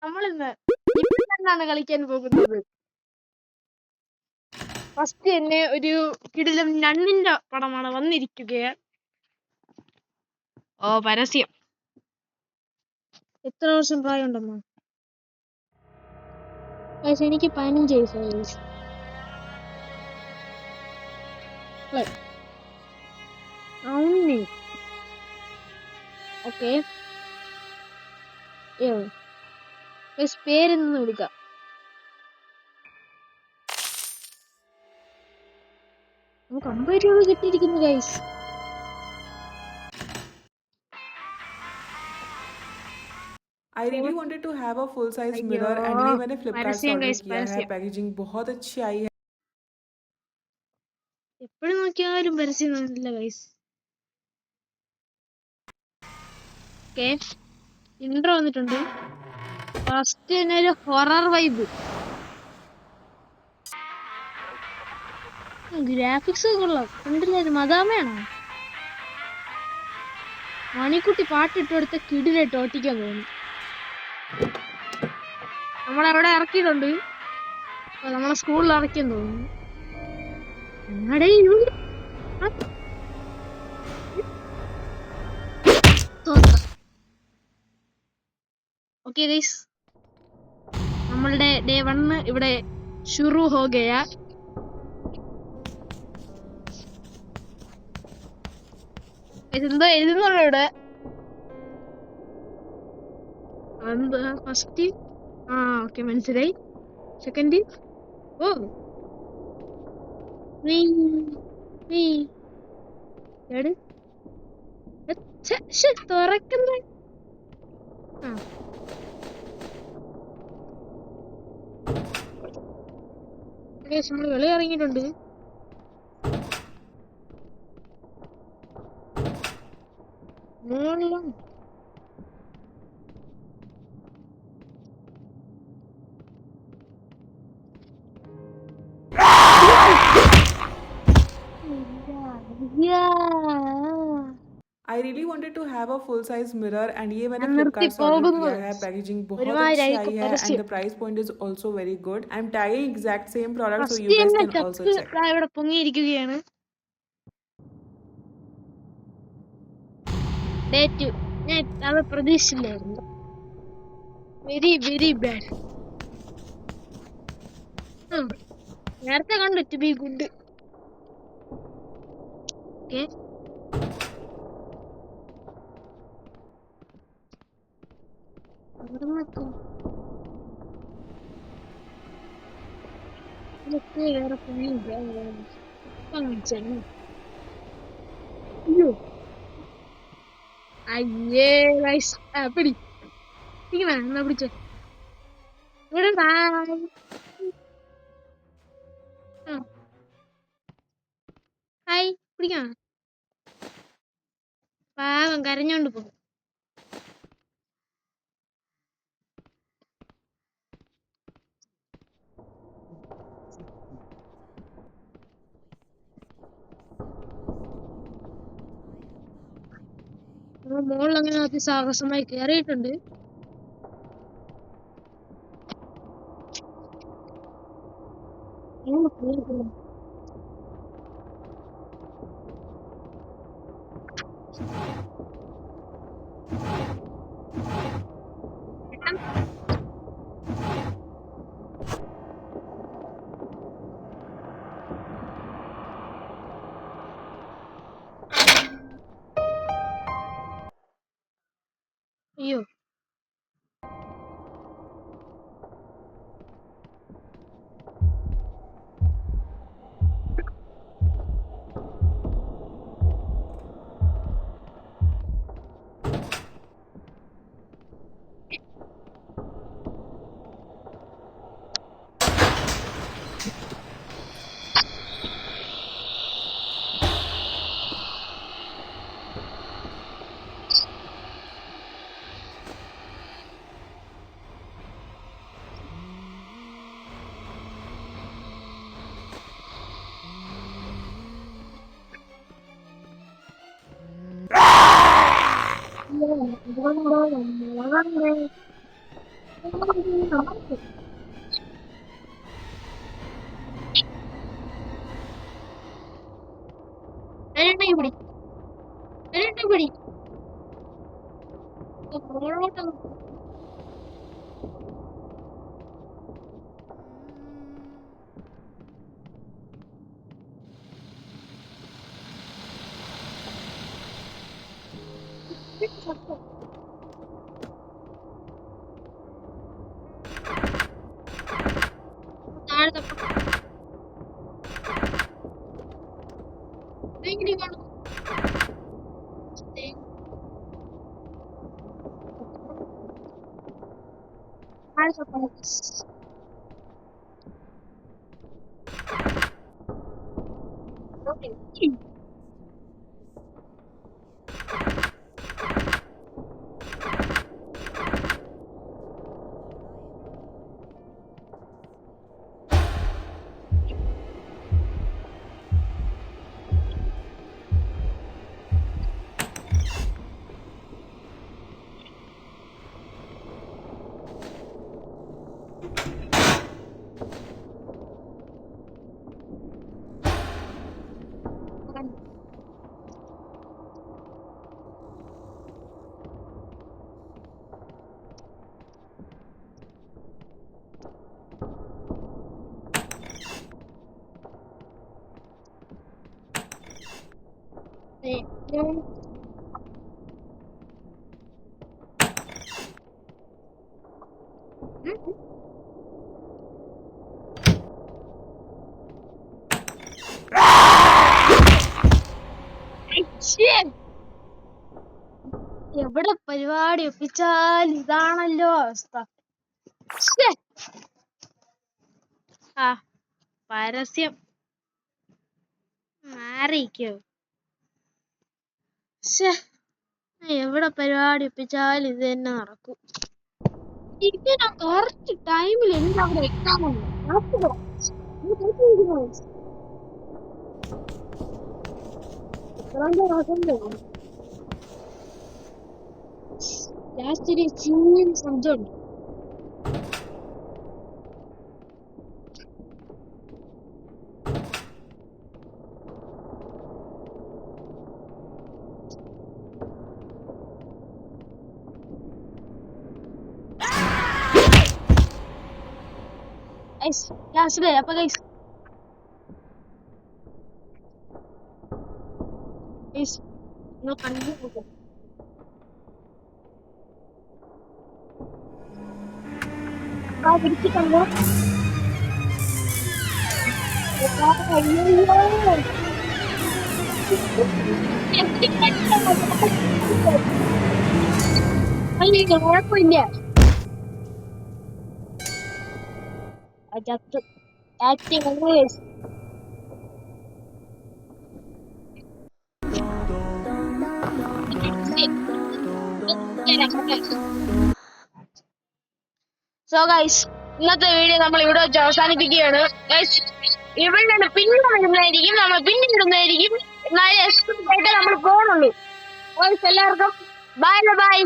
നമ്മളിന്ന് എന്താണ് കളിക്കാൻ പോകുന്നത്? ഫസ്റ്റ് തന്നെ ഒരു കിടിലം നണ്ണിന്റെ പടമാണ് വന്നിരിക്കുകയാണ്. ഓ പരസ്യം. എത്ര വർഷം പ്രായമുണ്ടെന്നോ? എനിക്ക് 15 വയസ്സായി. ഓക്കെ, പേരെന്ന് വിളിക്കാം. നമുക്ക് 50 രൂപ കിട്ടിയിരിക്കുന്നു guys. I really wanted to have a full size mirror and ये मैंने Flipkart से order किया है. पैकेजिंग बहुत अच्छी आई है. എപ്പോഴും നോക്കിയാലും പരസ്യം നല്ല ഗൈസ്. ഓക്കെ, ഇൻട്രോ വന്നിട്ടുണ്ട്. ഫസ്റ്റ് തന്നെ ഒരു ഹൊറർ വൈബ്. ഗ്രാഫിക്സ് കൊള്ളാം. കണ്ടില്ലായിരുന്നു, മദാമയാണോ? മണിക്കുട്ടി പാട്ടിട്ട് കൊടുത്ത കിടിലായിട്ട് ഓട്ടിക്കാൻ തോന്നി. നമ്മളെവിടെ ഇറക്കിയിട്ടുണ്ട്, നമ്മളെ സ്കൂളിൽ ഇറക്കിയെന്ന് തോന്നുന്നു. ഓക്കെ ഗൈസ്, നമ്മളുടെ ഡേ 1 ഇവിടെ ശുറു ഹോ ഗയാ. എന്തോ എഴുതുന്നുള്ളൂ ഇവിടെ. എന്താ ഫസ്റ്റ്? ഓക്കെ, മനസ്സിലായി. സെക്കൻഡ്, ഓ തുറക്കുന്ന നമ്മള് വെളി ഇറങ്ങിയിട്ടുണ്ട്. മോളിലാണ് I really wanted to have a full size mirror and ये मैंने Flipkart से order किया है. पैकेजिंग बहुत अच्छी आई है and the price point is also very good. I'm tagging exact same product so you guys can also check. ഇവിടെ പൊങ്ങിയിരിക്കുകയാണ്. Date ഞാൻ അത് പ്രതീക്ഷിച്ചില്ലായിരുന്നു. Very very bad. നേരത്തെ കണ്ടു ടു ബി ഗുഡ്. ഓക്കെ, വേറെ പണിയില്ല. അയ്യേ ഗൈസ്, പിടി എന്നാ പിടിച്ചോ. ഇവിടെ ഹായ്, പിടിക്കാം. പാവം കരഞ്ഞോണ്ട് പോകും. മോളിൽ അങ്ങനെ അതിസാഹസമായി കയറിയിട്ടുണ്ട്. അയ്യോ, എവിടെ പരിപാടി ഒപ്പിച്ചാൽ ഇതാണല്ലോ അവസ്ഥ. ആ പരസ്യം മാറിക്കോ. എവിടെ പരിപാടി ഒപ്പിച്ചാൽ ഇത് തന്നെ നടക്കും. ഇതിനാ കറക്റ്റ് ടൈമിൽ എനിക്ക് അവിടെ എക്സാം ഉണ്ട്. ലാസ്റ്റ് ഒരു ശബ്ദമുണ്ട്. ലാസ്റ്റ് വരെ അപ്പൊ ഗൈസ് നിങ്ങൾ കണ്ടു നോക്കും. പിടിച്ചിട്ടുണ്ടോ? കുഴപ്പമില്ല. ചത്ത് ആക്ടിങ് സോ ഗൈസ് ഇന്നത്തെ വീഡിയോ നമ്മൾ ഇവിടെ വെച്ച് അവസാനിപ്പിക്കുകയാണ്. ഗൈസ് ഇവിടെ പിന്നീട് വരുന്നതായിരിക്കും, നമ്മൾ പിന്നീട് ഇടുന്നതായിരിക്കും. എന്നാലും നമ്മൾ പോകുന്നുള്ളൂ. എല്ലാവർക്കും ബൈ ബൈ.